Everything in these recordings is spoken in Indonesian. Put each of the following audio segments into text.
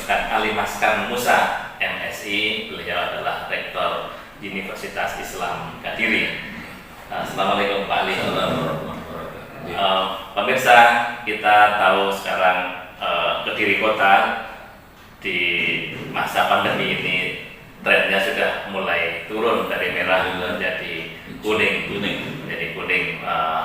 Ustaz Ali Maskan Musa, MSI. Beliau adalah Rektor Universitas Islam Kediri. Assalamualaikum Pak Ali. Pemirsa, kita tahu sekarang Kediri Kota di masa pandemi ini trennya sudah mulai turun dari merah menjadi kuning.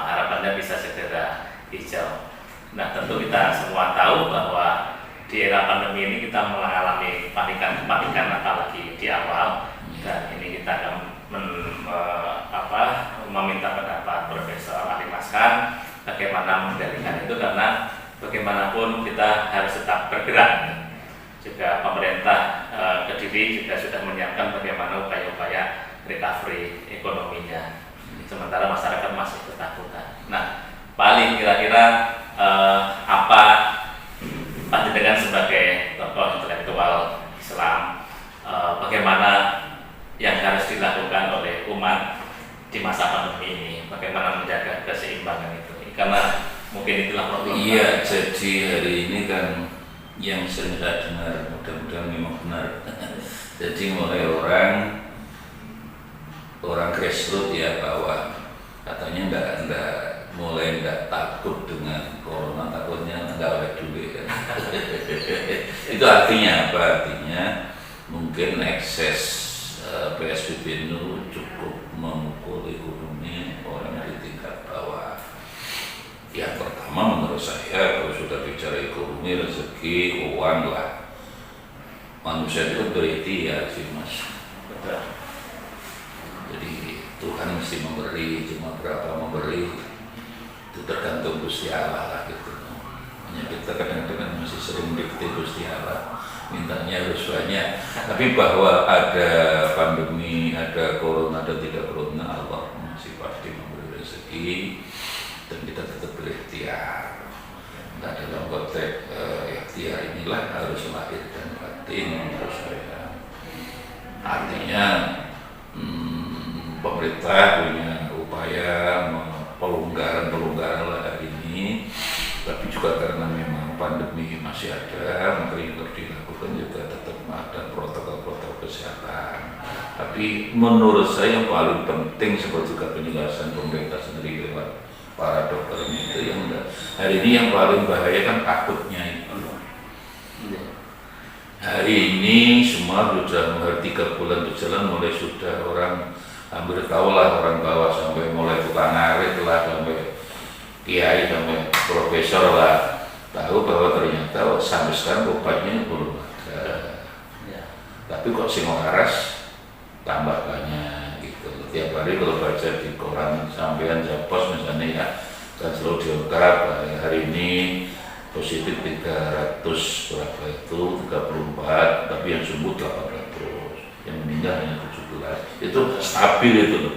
Harapannya bisa segera hijau. Nah, tentu kita semua tahu bahwa di era pandemi ini kita mengalami kepanikan apalagi di awal, dan ini kita akan meminta pendapat Profesor Ali Maskan bagaimana mengendalikan itu, karena bagaimanapun kita harus tetap bergerak. Juga pemerintah Kediri juga sudah menyiapkan bagaimana upaya-upaya recovery ekonominya, sementara masyarakat masih ketakutan. Nah, paling kira-kira apa panjenengan sebagai tokoh intelektual Islam, bagaimana yang harus dilakukan oleh umat di masa pandemi ini, bagaimana menjaga keseimbangan itu, karena mungkin itulah problem. Iya, jadi hari ini kan yang sering saya dengar, mudah-mudahan memang benar. Jadi mulai orang grassroots ya, bahwa katanya mulai enggak takut dengan corona, takutnya enggak oleh duit kan. Itu artinya apa? Artinya mungkin ekses PSBB itu cukup memukul ekonomi orang di tingkat bawah. Yang pertama menurut saya, kalau sudah bicara ekonomi, rezeki, uang lah, manusia itu berikhtiar sih Mas. Betul. Jadi Tuhan mesti memberi, cuma berapa memberi itu tergantung Gusti Allah lah gitu. Hanya kita kadang-kadang masih sering dikte Gusti Allah, mintanya harus banyak. Tapi bahwa ada pandemi, ada corona, ada tidak corona, Allah masih pasti memberi rezeki. Dan kita tetap berikhtiar. Nah, dalam konteks ikhtiar inilah harus lahir dan batin menurut saya. Artinya pemerintah punya upaya pelonggaran lah hari ini, tapi juga karena memang pandemi masih ada, maka yang harus dilakukan juga tetap ada protokol kesehatan. Tapi menurut saya yang paling penting seperti juga penjelasan pemerintah sendiri lewat para dokter itu, yang hari ini yang paling bahaya kan takutnya itu. Hari ini semua sudah 3 bulan berjalan, mulai sudah orang hampir tahu lah, orang bawah sampai mulai tukang ngarit lah, sampai kiai, sampai profesor lah, tahu bahwa ternyata sampai sekarang obatnya belum ada. Tapi kok sing waras tambah banyak. Tiap hari kalau baca di koran sampean Japos misalnya ya, kan selalu diungkap hari ini positif 300 berapa itu, 34, tapi yang sembuh 800, yang meninggal hanya 17. Itu stabil itu loh.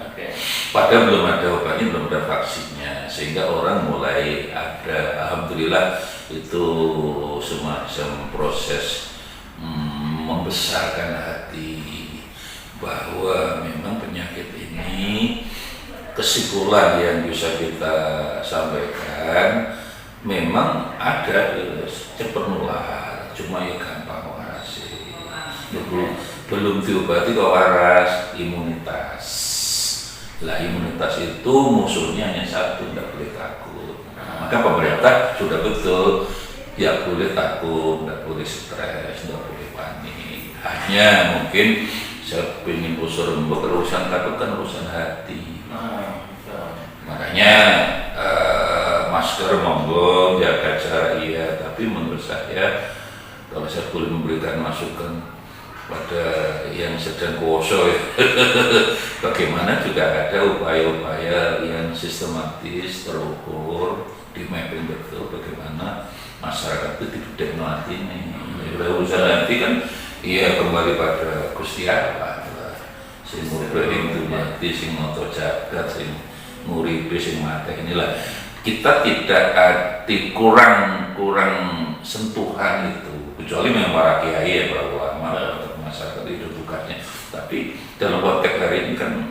Okay. Padahal belum ada obatnya, belum ada vaksinnya, sehingga orang mulai ada, alhamdulillah itu semacam proses membesarkan hati bahwa memang penyakit ini, kesimpulan yang bisa kita sampaikan, memang ada cepat menular, cuma ya gampang waras. Belum diobati kok waras, imunitas. Lah imunitas itu musuhnya hanya satu, tidak boleh takut. Maka pemerintah sudah betul, ya boleh takut, tidak boleh stres, tidak boleh panik. Hanya mungkin saya ingin usul rembuk, urusan takut kan urusan hati. Makanya masker monggo, jaga jarak iya, tapi menurut saya kalau saya boleh memberikan masukan pada yang sedang kuoso ya, bagaimana juga ada upaya-upaya yang sistematis, terukur, di mapping betul bagaimana masyarakat itu tidak melatih ini. Urusan nanti kan iya kembali pada Gusti Allah, sing murbeng itu mati, sing noto jagat, sing nguripi, sing mati. Inilah kita tidak kurang sentuhan itu, kecuali memang para kiai, para ulama, para masyarakat itu bukannya. Tapi dalam konteks hari ini kan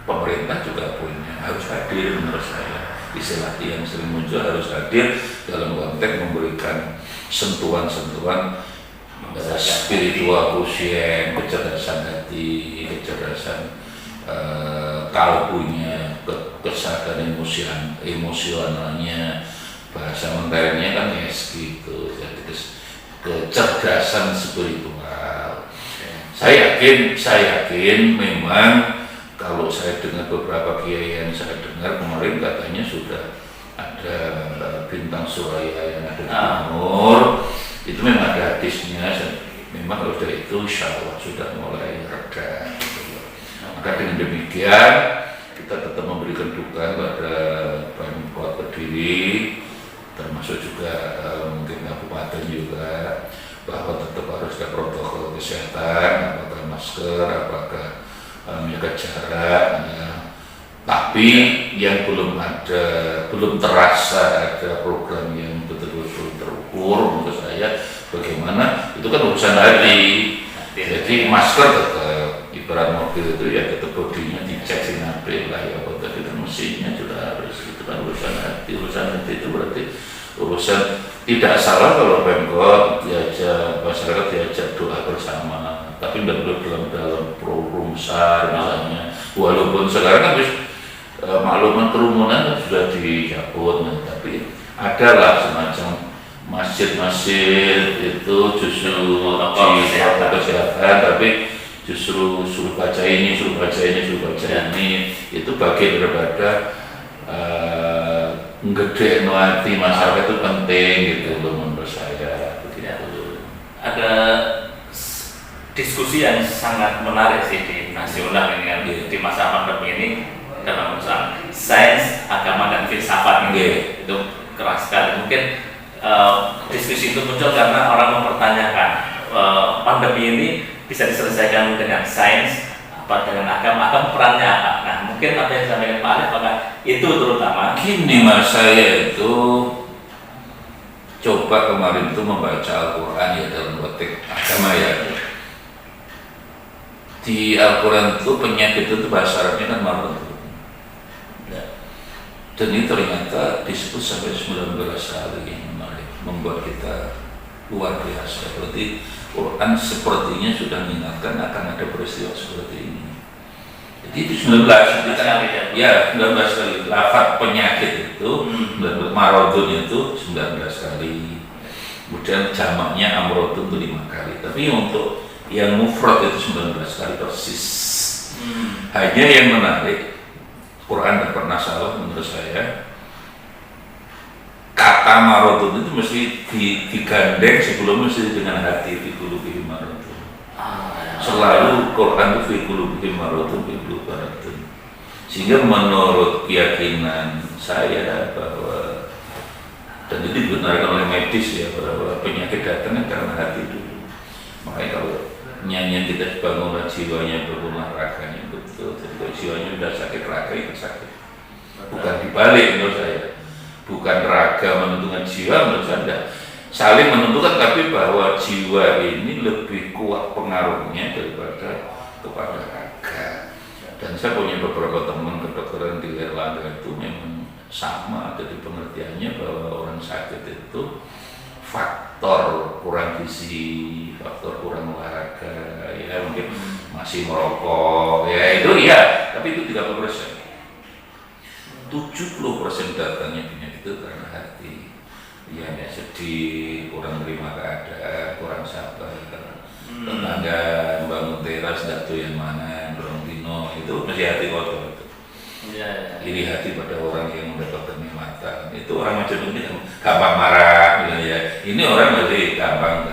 pemerintah juga punya, harus hadir menurut saya. Istilah yang sering muncul harus hadir dalam konteks memberikan sentuhan-sentuhan spiritual kusyen, kecerdasan hati, kecerdasan kalbunya, kesadaran emosionalnya, bahasa menternya kan ESG gitu, jadi kecerdasan spiritual. Saya yakin memang kalau saya dengar beberapa kiai yang saya dengar kemarin katanya sudah ada bintang suraya yang ada di timur, itu memang ada hadisnya, memang kalau sudah itu insya Allah sudah mulai reda. Maka dengan demikian kita tetap memberikan dukungan pada Pemkot Kediri, termasuk juga mungkin kabupaten juga, bahwa tetap harus ada protokol kesehatan, apakah masker, apakah menjaga jarak. Tapi yang belum terasa ada program yang betul-betul terukur menurut saya. Bagaimana itu kan urusan hati. Jadi masker tetap, ibarat mobil itu ya tetap bodinya dicek sinabel lah ya, tapi kan mesinnya juga harus, itu kan urusan hati. Urusan hati itu berarti urusan tidak salah kalau Pemkot diajak masyarakat diajak doa bersama, tapi tidak dalam forum besar misalnya. Walaupun sekarang kan makluman kerumunan sudah dicabut, tapi adalah semacam masjid-masjid itu justru kesehatan, tapi justru suruh baca ini, suruh baca ini, itu bagian daripada ngedek hati masyarakat itu penting gitu loh menurut saya. Begitu. Ada diskusi yang sangat menarik sih di nasional ini kan, di masa pandemi ini dalam urusan sains, agama dan filsafat ini itu keras sekali. Mungkin diskusi itu muncul karena orang mempertanyakan pandemi ini bisa diselesaikan dengan sains apa dengan agama, atau perannya apa. Nah, mungkin apa yang disampaikan Pak Alif, apakah itu terutama gini mas, saya itu coba kemarin itu membaca Al-Quran ya dalam konteks agama ya. Di Al-Quran itu penyakit itu bahasa Arabnya kan marad. Dan ini ternyata disebut sampai 19 kali, yang membuat kita luar biasa. Berarti Quran sepertinya sudah mengingatkan akan ada peristiwa seperti ini. Jadi itu 19 kali ya, 19 kali. Lafaz penyakit itu, maradun itu 19 kali. Kemudian jamaknya amrodun itu 5 kali. Tapi untuk yang mufrad itu 19 kali persis. Hanya yang menarik, Quran tidak pernah salah menurut saya. Kata maradun itu mesti digandeng sebelum mesti dengan hati, fi qulubihim maradun. Selalu Quran itu fi qulubihim maradun, fi qulubihim maradun. Sehingga menurut keyakinan saya bahwa, dan itu dibenarkan oleh medis ya, bahwa penyakit datang karena hati dulu. Makanya kalau nyanyian kita bangunlah jiwanya, bangunlah raganya, betul. Jadi kalau jiwanya sudah sakit, raga itu sakit. Bukan dibalik menurut saya. Bukan raga menentukan jiwa, menurut saya tidak. Saling menentukan, tapi bahwa jiwa ini lebih kuat pengaruhnya daripada kepada raga. Dan saya punya beberapa teman kedokteran di Erlangga itu memang sama, jadi pengertiannya bahwa orang sakit itu faktor kurang gizi, faktor kurang olahraga, ya mungkin masih merokok, ya itu ya, tapi itu 30%. 70% datanya penyakit itu karena hati, ya sedih, kurang terima keadaan, kurang sabar, tetangga bangun teras tidak tahu yang mana, dorong dino, itu masih hati kotor itu. Iri hati pada orang yang mendapat kenikmatan, itu orang macam ini gampang marah, ya. Ini orang masih gampang,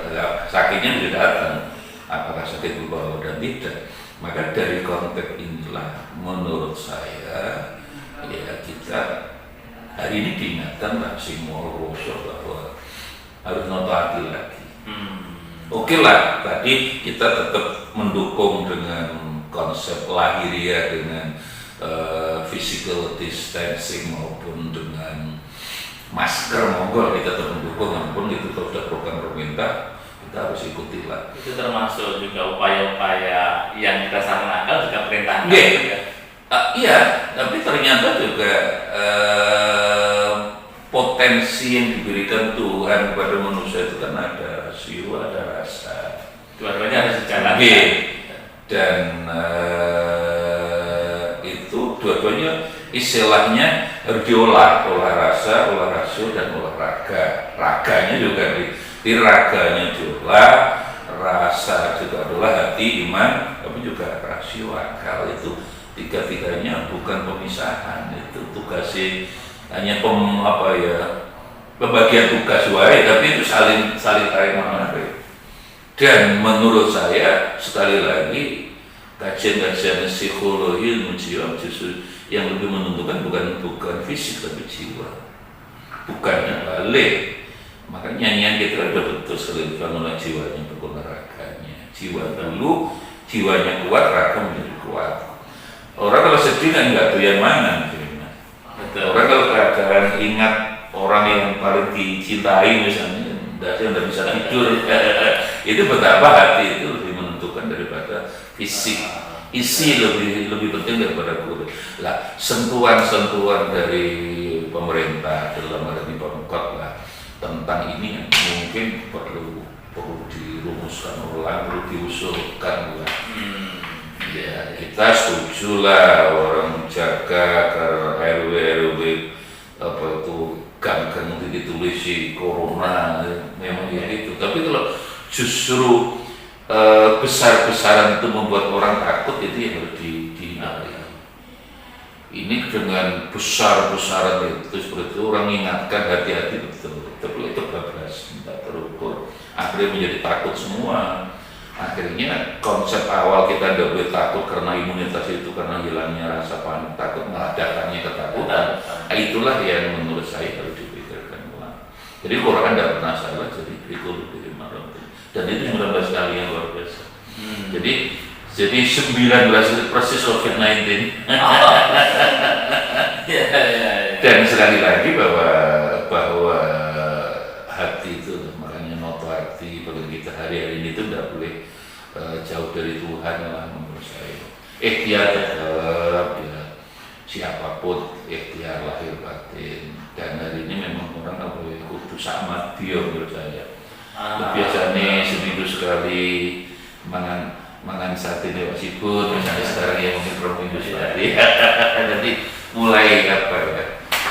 sakitnya bisa datang, apakah sakit berupa dan tidak. Maka dari konteks inilah menurut saya, ya kita hari ini diingatkan maksimal rosok bahwa harus notati lagi. Oke lah, tadi kita tetap mendukung dengan konsep lahiriah, dengan physical distancing maupun dengan masker, monggo kita tetap mendukung, namun itu kalau sudah program pemerintah kita harus ikuti lah. Itu termasuk juga upaya-upaya yang kita sarankan juga perintah. Iya, tapi ternyata juga potensi yang diberikan Tuhan kepada manusia itu kan ada rasio, ada rasa. Dua-duanya harus dijalankan. Dan itu dua-duanya istilahnya harus diolah rasa, olah rasio, dan olah raga. Raganya juga di raganya diolah, rasa juga adalah hati, iman, tapi juga rasio, akal. Itu tiga-tiganya bukan pemisahan, itu tugasnya hanya pembagian tugas wae, tapi itu saling tarik menarik. Dan menurut saya sekali lagi kajian-kajian psikologi ilmu jiwa justru yang lebih menentukan bukan fisik tapi jiwa, bukannya balik. Makanya nyanyian kita udah betul sekali dibangun jiwanya bukan raganya. Jiwa dulu, jiwanya kuat, raga menjadi kuat. Orang kalau sedih kan nggak tahu yang mana. Orang kalau keadaan ingat orang yang paling dicintai misalnya, tidak bisa tidur, itu betapa hati itu lebih menentukan daripada fisik. Isi lebih penting daripada kulit. Lah, sentuhan-sentuhan dari pemerintah dalam hal ini Pemkot lah tentang ini yang mungkin perlu dirumuskan ulang, perlu diusulkan lah. Ya, kita setuju lah orang jaga ke RW apa itu gang-gang ditulis si corona memang gitu. Tapi kalau justru besar-besaran itu membuat orang takut, itu yang harus dihindari. Ini dengan besar-besaran itu seperti itu orang ingatkan hati-hati betul. Tapi itu bablas, tidak terukur. Akhirnya menjadi takut semua. Akhirnya konsep awal kita tidak boleh takut karena imunitas itu karena hilangnya rasa panik, takut malah datangnya ketakutan. Itulah yang menurut saya harus dipikirkan ulang. Jadi Quran tidak pernah salah, jadi itu lebih marah. Dan itu 19 kali yang luar biasa. Jadi 19 persis COVID-19. Dan sekali lagi bahwa hati itu, makanya noto hati bagi kita hari-hari ini itu tidak boleh jauh dari Tuhan lah menurut saya. Ikhtiar tetap ya, siapapun ikhtiar lahir batin. Dan hari ini memang orang nggak boleh kudu sama bio menurut saya. Biasanya seminggu sekali mangan sate lewat siput, misalnya sekarang yang mungkin berminggu sekali. Jadi mulai apa ya?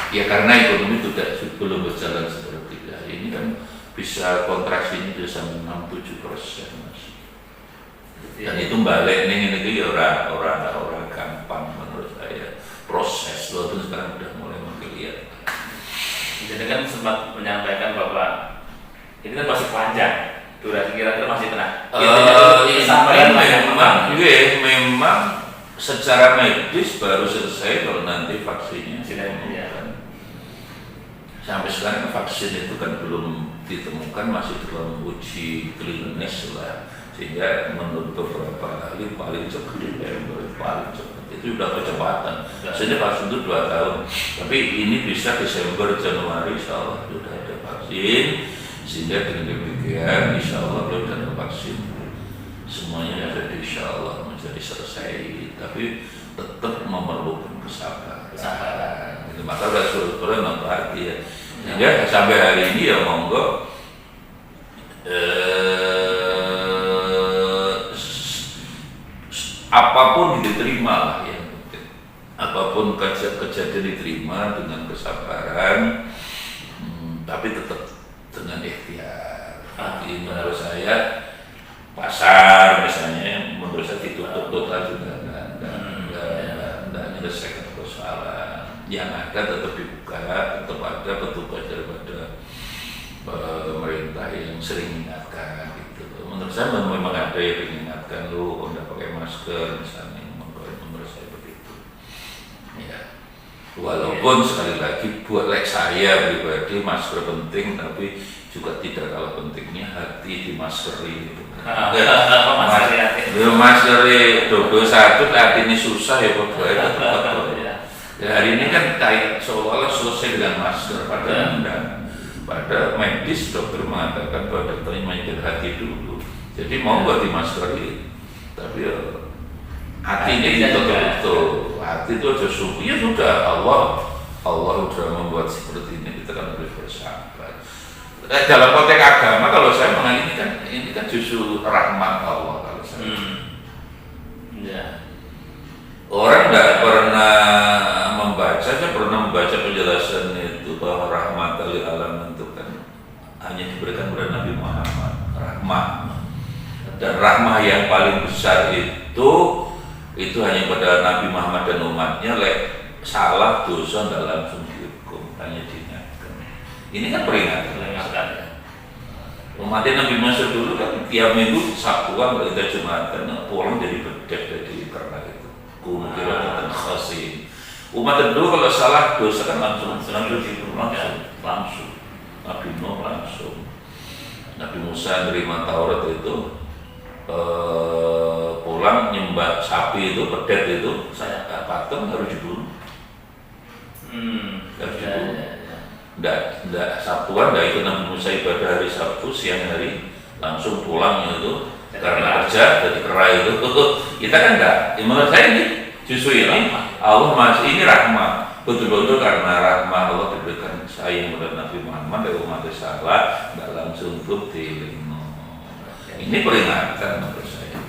Ya karena ekonomi sudah belum berjalan seperti ini kan bisa kontraksinya bisa 6-7%, Mas. Dan itu balik nih ini orang gampang menurut saya proses walaupun sekarang udah mulai menggeliat. Jadi kan sempat menyampaikan bahwa ini kan masih panjang, durasi kira-kira masih tenang. Memang secara medis baru selesai kalau nanti vaksinnya. Sampai sekarang vaksin itu kan belum ditemukan, masih dalam uji klinis lah. Sehingga menurut beberapa ahli paling cepat itu sudah kecepatan. Biasanya vaksin itu 2 tahun, tapi ini bisa Desember Januari insya Allah sudah ada vaksin. Sehingga dengan demikian insya Allah sudah ada vaksin, semuanya jadi insya Allah menjadi selesai. Tapi tetap memerlukan kesabaran. Maka Rasulullah nonton hati ya. Sehingga sampai hari ini ya monggo apapun diterima lah yang penting. Apapun kejadian diterima dengan kesabaran, tapi tetap dengan ikhtiar. Jadi menurut saya pasar misalnya menurut saya ditutup total juga tidak menyelesaikan persoalan. Yang ada tetap dibuka, tetap ada petugas daripada pemerintah yang sering mengingatkan gitu. Menurut saya memang ada yang mengingatkan lu udah pakai masker misalnya, menurut saya begitu. Ya. Walaupun sekali lagi buat saya pribadi masker penting, tapi juga tidak kalah pentingnya hati dimaskeri. Maskeri 21 hati ini susah ya Pak. Ya, hari ini kan kayak seolah-olah selesai dengan masker, pada medis dokter mengatakan bahwa dokternya menjaga hati dulu. Jadi mau nggak dimaskeri, tapi hati ini betul-betul hati itu aja subuh ya sudah Allah Allah sudah membuat seperti ini, kita kan harus bersabar. Dalam konteks agama, kalau saya menganggap ini kan justru rahmat Allah kalau saya. Ya. Orang nggak pernah membaca, saya pernah membaca penjelasan itu bahwa rahmat lil alamin itu kan hanya diberikan kepada Nabi Muhammad, rahmat. Dan rahmah yang paling besar itu hanya pada Nabi Muhammad dan umatnya. Salah dosa tidak langsung dihukum, hanya diingatkan. Ini kan peringatan. Umatnya Nabi Musa dulu kan tiap minggu Sabtuan kita Jumatan pulang jadi bedek dari karena itu. Kumukiratan khasin. Umat dulu kalau salah dosa kan langsung dihukum langsung. Nabi Nuh langsung. Nabi Musa menerima Taurat itu pulang nyembah sapi itu, pedet itu, saya patung harus dibunuh. Harus dibunuh. Nggak Sabtuan, nggak ikut Nabi Musa ibadah hari Sabtu, siang hari langsung pulangnya itu karena kerja dari kerai itu. Kita kan enggak. Menurut saya ini justru ini Allah masih ini rahmat. Betul-betul karena rahmat Allah diberikan sayang kepada Nabi Muhammad dari umat salah, nggak langsung bukti. Ini peringatan menurut saya.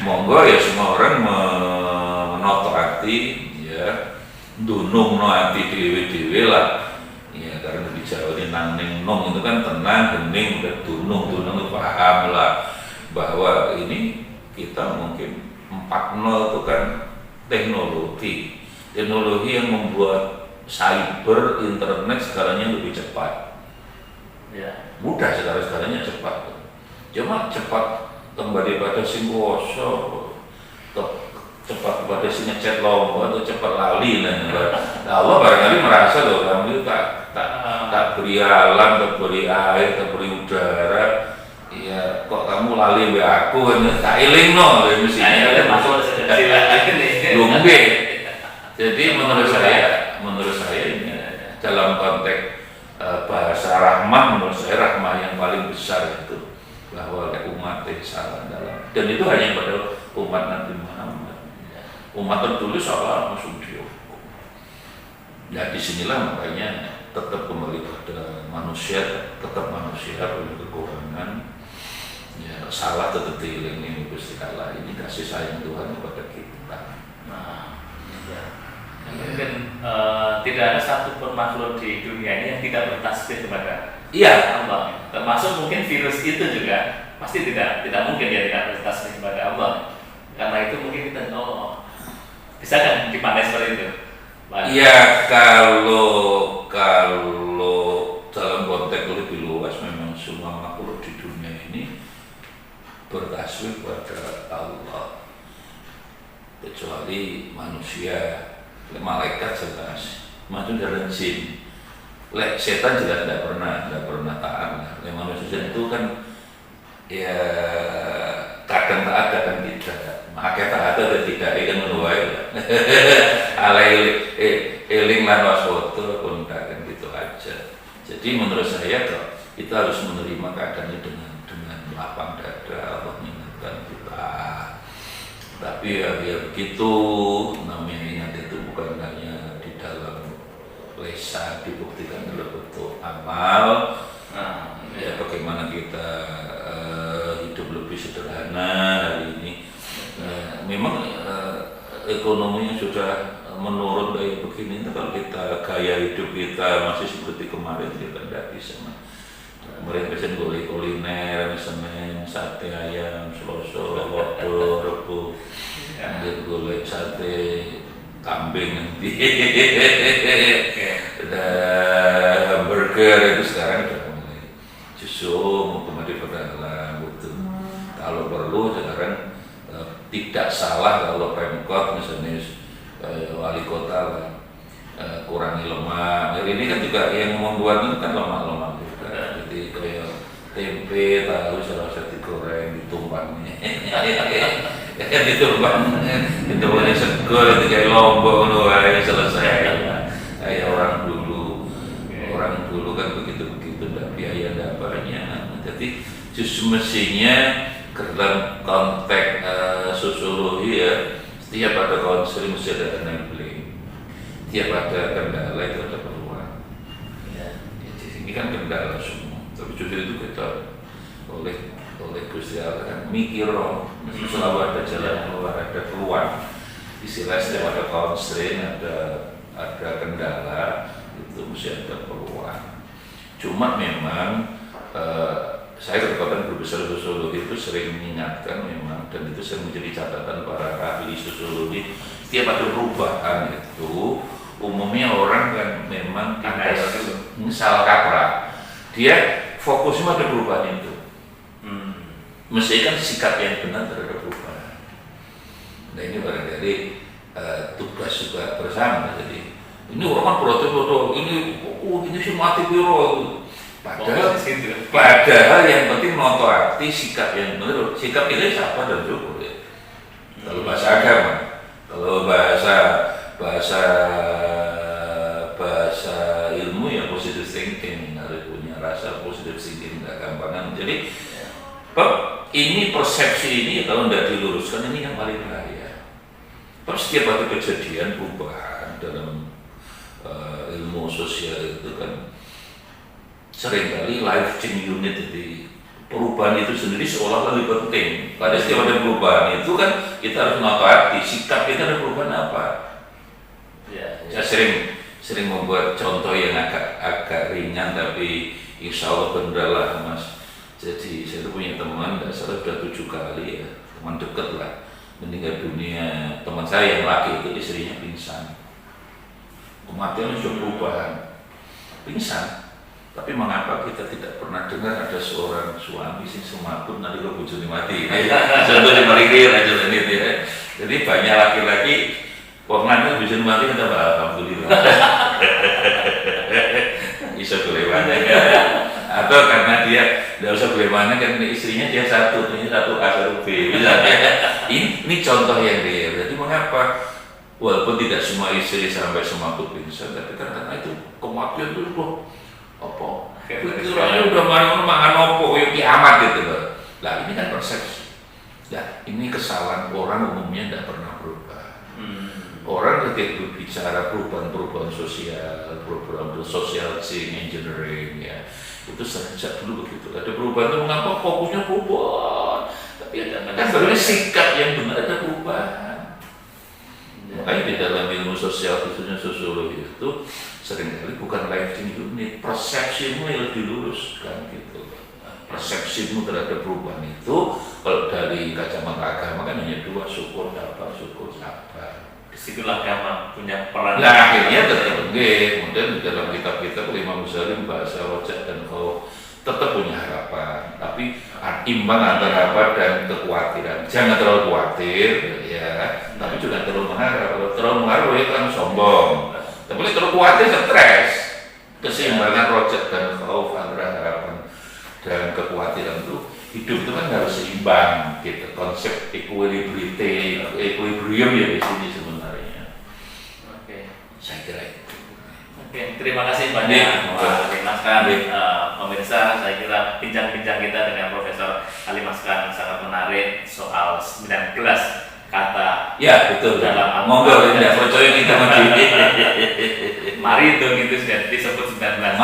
Monggo ya semua orang menoto hati, ya, dunung no hati dewe lah. Ya karena di Jawa ini nang nong itu kan tenang, hening, dan dunung itu paham lah bahwa ini kita mungkin 4.0 itu kan teknologi yang membuat cyber internet segalanya lebih cepat. Ya. Mudah segalanya cepat. Cuma cepat kembali pada sing kuwasa, cepat pada sing ngechat lomba atau cepat lali nah Allah barangkali merasa loh kamu itu tak beri alam, tak beri air, tak beri udara, ya kok kamu lali be aku tak eling no mestinya lumbe. Jadi menurut saya ini dalam konteks bahasa rahmah, menurut saya rahmah yang paling besar itu bahwa umat salah dalam, dan itu hanya pada umat Nabi Muhammad. Umat terdulu salah langsung dihukum. Nah disinilah makanya tetap kembali pada manusia, tetap manusia punya kekurangan. Ya salah tetap diilingi Gusti Allah, ini kasih sayang Tuhan kepada kita. Nah, ya. Mungkin tidak ada satupun makhluk di dunia ini yang tidak bertasbih kepada Allah. Termasuk mungkin virus itu juga pasti tidak mungkin dia tidak bertasbih kepada Allah. Karena itu mungkin kita bisa kan dipandai seperti itu. Iya, kalau dalam konteks lebih luas memang semua makhluk di dunia ini bertasbih kepada Allah, kecuali manusia, malaikat jelas, macam dalam jin. Setan jelas tidak pernah taat. Manusia itu kan ya kadang taat kadang tidak. Maka taat atau tidak ikan menuai. Alai eling lan waswoto pun kan gitu aja. Jadi menurut saya kita harus menerima keadaannya dengan lapang dada. Allah mengingatkan kita. Tapi ya begitu, namanya ingat itu bukan hanya di dalam lisan, dibuktikan dalam bentuk amal. Ya bagaimana kita hidup lebih sederhana hari ini. Memang ekonominya sudah menurun kayak begini. Kalau kita gaya hidup kita masih seperti kemarin, kita tidak bisa. Kemarin pesen kuliner, Senin, sate ayam, Selasa, Rabu, Rebu, golek sate kambing nanti, hamburger itu sekarang sudah mulai justru mau kembali pada alam itu. Kalau perlu sekarang tidak salah kalau Pemkot misalnya wali kota kurangi lemak. Jadi ini kan juga yang membuat itu kan lemak-lemak juga. Jadi kayak tempe, tahu salah satu digoreng, ditumpangnya, ditumpangnya segel, itu kayak lombok, selesai. Kayak orang dulu kan begitu tidak biaya tidak banyak. Jadi justru mestinya dalam konteks sosiologi ya, setiap ada konseling mesti ada enabling. tiap ada kendala itu ada peluang. Ya. Ya, di sini kan kendala semua, tapi justru itu kita oleh Gusti Allah kan mikir mesti selalu ada jalan keluar, ada peluang. Istilah setiap ada constraint, ada kendala, itu mesti ada peluang. Cuma memang saya berkata guru besar sosiologi itu sering mengingatkan memang, dan itu sering menjadi catatan para ahli sosiologi, setiap ada perubahan itu umumnya orang kan memang salah kaprah, dia fokusnya pada perubahan itu. Mesti kan sikap yang benar terhadap perubahan. Nah ini barangkali tugas juga bersama. Jadi ini orang protes ini sih mati biro. Padahal yang penting noto arti sikap yang benar. Sikap ini siapa dan cukup ya. Kalau bahasa agama, kalau bahasa ilmu ya positive thinking, harus punya rasa positive thinking, nggak gampangan. Jadi ini persepsi ini kalau tidak diluruskan ini yang paling bahaya. Setiap ada kejadian perubahan dalam ilmu sosial itu kan seringkali life change unit, jadi perubahan itu sendiri seolah lebih penting. Pada setiap ada perubahan itu kan kita harus mengetahui sikap kita ada perubahan apa. Saya sering membuat contoh yang agak ringan tapi insya Allah benar lah Mas. Jadi saya punya teman, tidak salah sudah 7 kali ya, teman dekat lah, meninggal dunia. Teman saya yang laki itu istrinya pingsan, kematian sudah perubahan, pingsan. Tapi mengapa kita tidak pernah dengar ada seorang suami sih semaput nanti lo bujuni mati? Contohnya merikir aja ini ya. Jadi banyak laki-laki orangnya bujuni mati kita alhamdulillah. Bisa boleh mana ya? Atau karena dia tidak usah boleh mana kan istrinya dia satu, ini satu A satu B. Ini contoh yang real. Jadi mengapa walaupun tidak semua istri sampai semaput pingsan, tapi karena itu kematian itu loh. Apa? Pikirannya udah makan opo, kayak kiamat gitu loh. Nah ini kan persepsi. Nah ini kesalahan orang umumnya tidak pernah berubah. Orang ketika berbicara perubahan sosial, perubahan social change, engineering ya, itu sejak dulu begitu. Ada perubahan itu mengapa fokusnya perubahan, tapi ada kan sebenarnya sikap yang benar ada perubahan. Makanya di dalam ilmu sosial khususnya sosiologi itu seringkali bukan life change unit, persepsimu yang diluruskan gitu. Persepsimu terhadap perubahan itu kalau dari kacamata agama kan hanya 2, syukur sabar. Disitulah agama punya peran. Nah akhirnya tetap kemudian di dalam kitab-kitab Imam Ghazali bahasa rojak dan kau tetap punya harapan, tapi imbang antara harapan dan kekhawatiran. Jangan terlalu khawatir ya, tapi juga terlalu mengharap. Kalau terlalu mengharap ya kan sombong. Tapi kalau terlalu khawatir stres. Keseimbangan rojak dan kau antara harapan dan kekhawatiran itu hidup itu kan harus seimbang gitu. Konsep equilibrium ya di sini sebenarnya. Oke. Saya kira itu. Oke, terima kasih banyak Pak Ali Maskan. Pemirsa, saya kira bincang-bincang kita dengan Profesor Ali Maskan sangat menarik soal 19 kata. Ya betul. Dalam monggo tidak percaya kita begini. Mari itu gitu sudah disebut 19.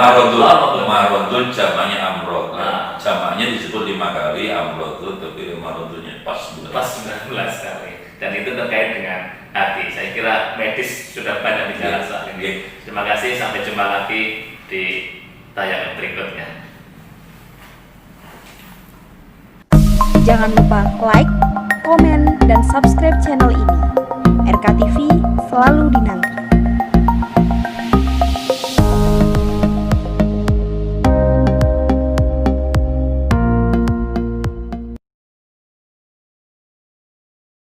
Marotun jamaknya amrot. Jamaknya disebut 5 kali amrotun, tapi marotunnya pas 19 kali. Dan itu terkait dengan hati. Saya kira medis sudah banyak bicara soal ini. Terima kasih, sampai jumpa lagi di tayangan berikutnya. Jangan lupa like, komen, dan subscribe channel ini. RKTV selalu dinanti.